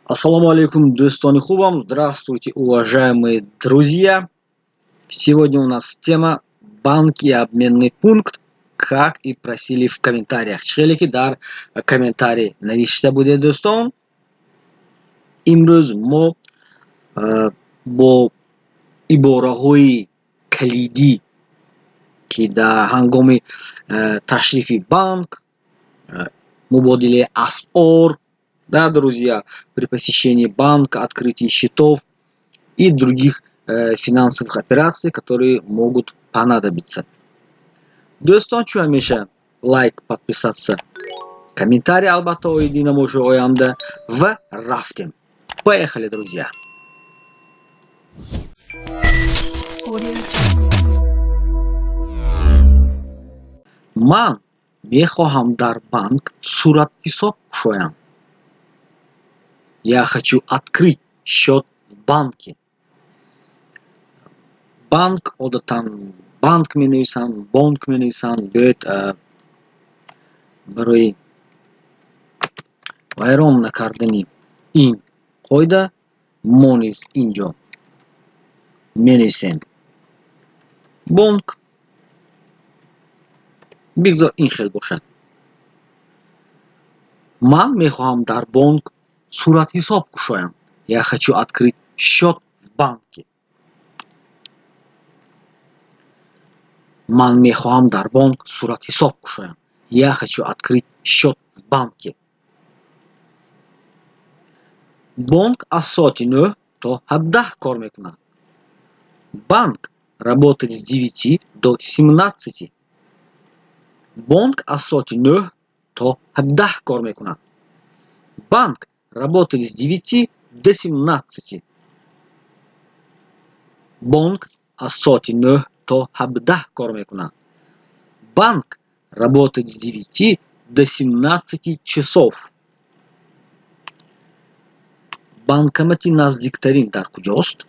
Ассаламу алейкум, достони хубам. Здравствуйте, уважаемые друзья. Сегодня у нас тема банк и обменный пункт, как и просили в комментариях. Чхелики дар комментарий навишта будет, достон. Имрӯз мо бо ибораҳои калидӣ ки дар ҳангоми ташрифи банк, мубодилаи асъор, да, друзья, при посещении банка, открытии счетов и других финансовых операций, которые могут понадобиться. Достон, чу ҳамеша лайк, подписаться, комментарий албатта оиди намоиши оянда ва рафтем. Поехали, друзья! Ман мехоҳам дар банк суратҳисоб кушоям. Я хочу открыть счет в банке. Банк одатан банк менависанд, бонк менависанд, бояд барои вайрон накардани ин қоида мо низ инҷо менависем бонк. бигзор ин хел бошад. Ман мехоҳам дар бонк суратҳисоб кушоям. Я хочу открыть счет в банке. Ман мехоҳам дар бонк суратҳисоб кушоям. Я хочу открыть счет в банке. Банк аз соати 9 то 17 кор мекунад. Банк работает с 9 до 17. Банк аз соати 9 то 17 кор мекунад. Банк работает с 9 до 17. Банк аз соати 9 то 17 кор мекунад. Банк работает с 9 до 17 часов. Банкомати наздиктарин дар куҷост?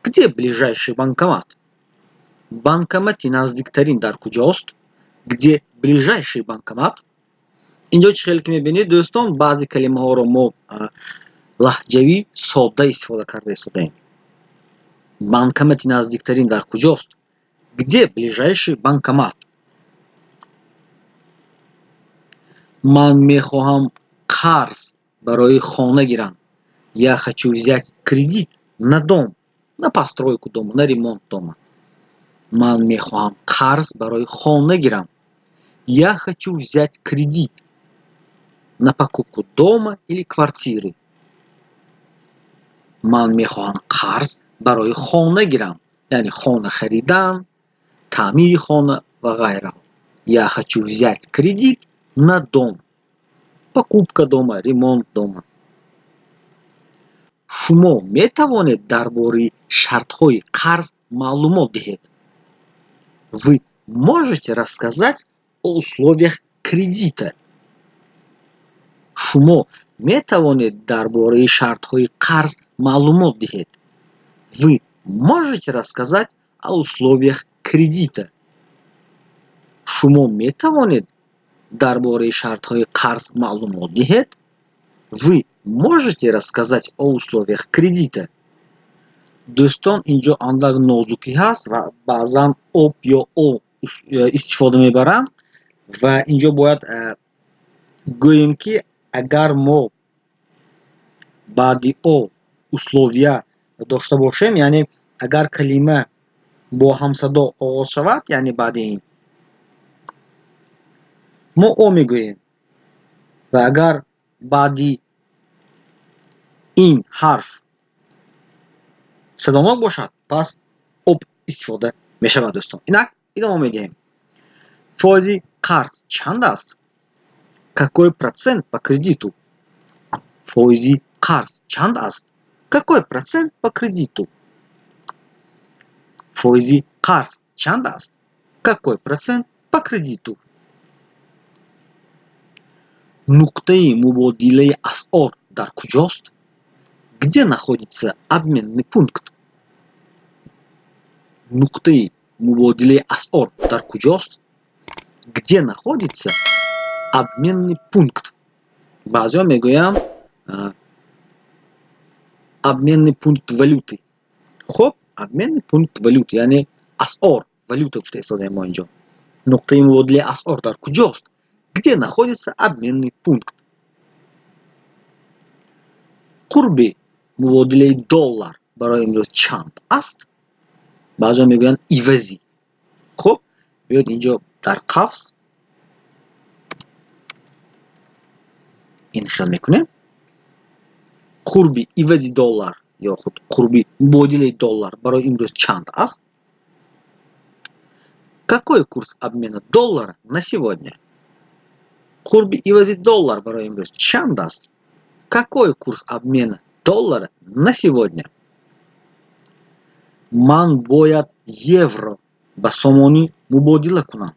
Где ближайший банкомат? Банкомати наздиктарин дар куҷост? Где ближайший банкомат? инҷо чӣ хеле ки мебинед, дӯстон, баъзе калимаҳоро мо лаҳҷавӣ содда истифода карда истодаем. Банкомати наздиктарин дар куҷост? Где ближайший банкомат? Ман мехоҳам қарз барои хона гирам. Я хочу взять кредит на дом, на постройку дома, на ремонт дома. Ман мехоҳам қарз барои хона гирам. Я хочу взять кредит на покупку дома или квартиры. Ман мехоҳам қарз барои хона гирам, яъне хона харидан, таъмири хона ва ғайраҳо. Я хочу взять кредит на дом, покупка дома, ремонт дома. Шумо метавонед дар бораи шартҳои қарз маълумот диҳед? Вы можете рассказать о условиях кредита? Шумо метавонед дар бораи шартҳои қарз маълумот диҳед? Вы можете рассказать о условиях кредита? Шумо метавонед дар бораи шартҳои қарз маълумот диҳед? Вы можете рассказать о условиях кредита? Дӯстон, инҷо андак нозукӣ ҳаст ва баъзан об ё о истифода мебаранд ва инҷо бояд гӯем ки агар мо баъди о условия дошта бошем, яъне агар калима бо ҳамсадо оғоз шавад, яъне баъди ин мо о мегӯем ва агар баъди ин ҳарф садонок бошад, пас об истифода мешавад. Дӯстон, инак идома медиҳем. Фоизи қарз чанд аст? Какой процент по кредиту? Фоизи қарз чанд аст? Какой процент по кредиту? Фоизи қарз чанд аст? Какой процент по кредиту? Нуқтаи мубодилаи асъор дар куҷост? Где находится обменный пункт? Нуқтаи мубодилаи асъор дар куҷост? Где находится обменный пункт? Баъзеҳо мегӯянд обменный пункт валюты. خب обменный пункт валюты یعنی اسعار валюта گفته استفاده ما اینجا. نقطه مبادله اسعار در کجاست؟ где находится обменный пункت؟ قرب مبادله دلار برای امروز چند است؟ بعضا میگویند ایوزی. خب بیاید اینجا در قفس این خیال میکنیم قرب ایوزی دلار یا خود قرب مبادله دلار برای امروز چند است؟ Какой курс обмена доллара на сегодня? قرب ایوزی دلار برای امروز چند است؟ Какой курс обмена доллара на сегодня? من باید یورو با سومونی مبادله کنم.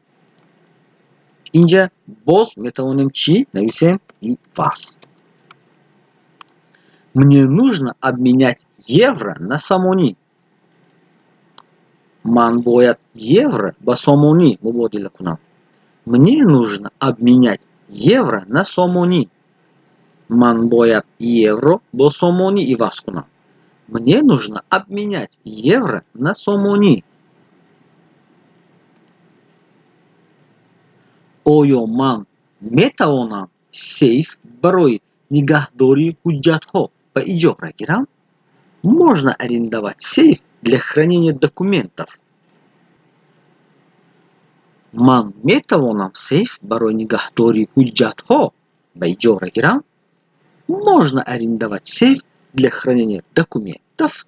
اینجا باز میتوانیم چی نویسیم؟ и вас. Мне нужно обменять евро на сомони. من باید یورو با سومونی مبادله کنم. Мне нужно обменять евро на сомони. من باید евро با سومونی عوض کنم. Мне нужно обменять евро на сомони. آیا من میتوانم сейф برای نگهداری حجت‌ها по اجاره гирам? Можно арендовать сейф для хранения документов. من میتوانم сейф برای نگهداری حجت‌ها по اجاره гирам? Можно арендовать сейф для хранения документов.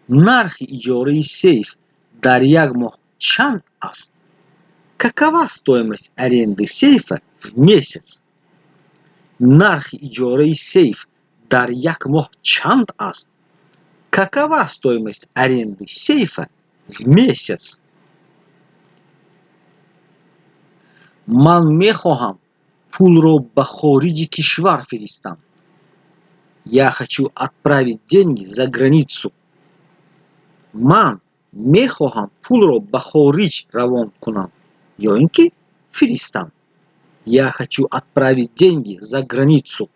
نرخ اجاره сейф در یک ماه چند است? Какова стоимость аренды сейфа в месяц? نرخ اجاره сейф در یک ماه چند است? Какова стоимость аренды сейфа в месяц? من میخواهم пул ро ба хориҷи кишвар фиристам. Я хочу отправить деньги за границу. من میخواهم пул ро ба хориҷ равон кунам ё ин ки фиристам. Я хочу отправить деньги за границу.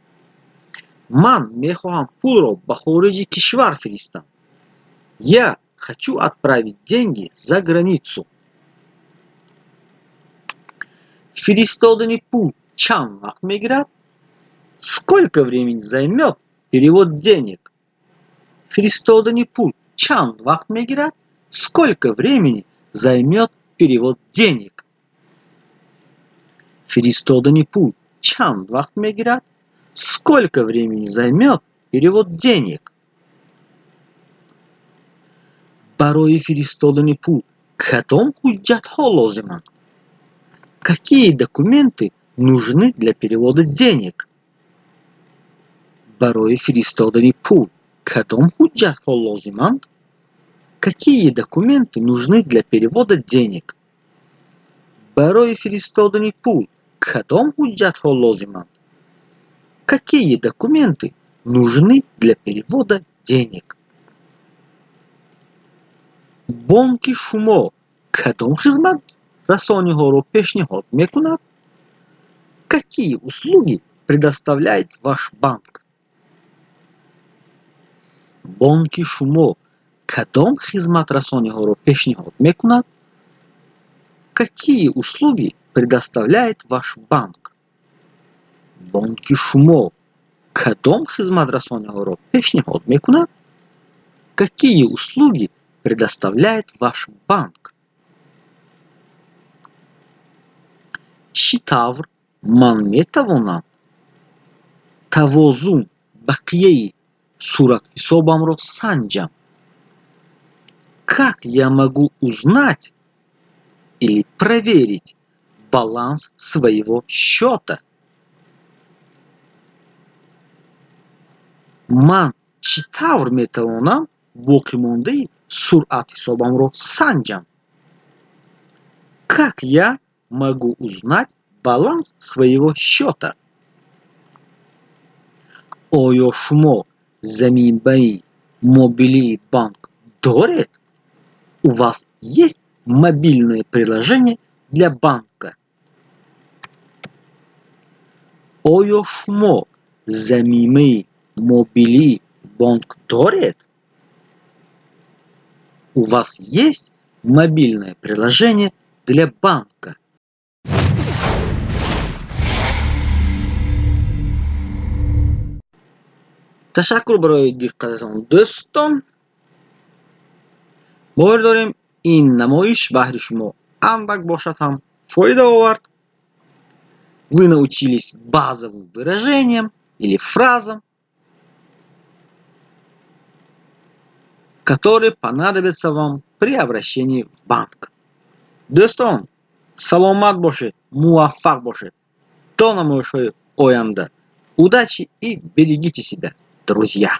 من میخواهم пул ро ба хориҷи кишвар фиристам. Я хочу отправить деньги за границу. Фиристодани пул чанд вақт мегирад? Сколько времени займет перевод денег? Фиристодани пул чанд вақт мегирад? Сколько времени займет перевод денег? Фиристодани пул чанд вақт мегирад? Сколько времени займет перевод денег? Барои фиристодани пул кадом ҳуҷҷатҳо лозиманд? Какие документы нужны для перевода денег? Барои фиристодани пул кадом ҳуҷҷатҳо лозиманд? Какие документы нужны для перевода денег? Барои фиристодани пул кадом ҳуҷҷатҳо лозиманд? Какие документы нужны для перевода денег? бонки шумо кадом хизматрасониҳоро пешниҳод мекунад? Какие услуги предоставляет ваш банк? бонки шумо кадом хизматрасониҳоро пешниҳод мекунад? Какие услуги предоставляет ваш банк? бонки шумо кадом хизматрасониҳоро пешниҳод мекунад? Какие услуги предоставляет ваш банк? чӣ тавр ман метавонам тавозун бақияи суратҳисобамро санҷам? Как я могу узнать или проверить баланс своего счета? Ман чӣ тавр метавонам боқимондаи суръатҳисобамро санҷам? Как я могу узнать баланс своего счета? оё шумо заминбаи мобилии банк доред? У вас есть мобильное приложение для банка? оё шумо замимаи мобили бонг дорет? У вас есть мобильное приложение для банка? Teşekkür برای دقتتان دوستان. باور داریم این نمایش بهر شما اندک باشد هم فایده آورد. Вы научились базовым выражениям или фразам, которые понадобятся вам при обращении в банк. دوستان саломат бошед, муаффақ бошед. До намоишҳои оянда. Удачи и берегите себя, друзья!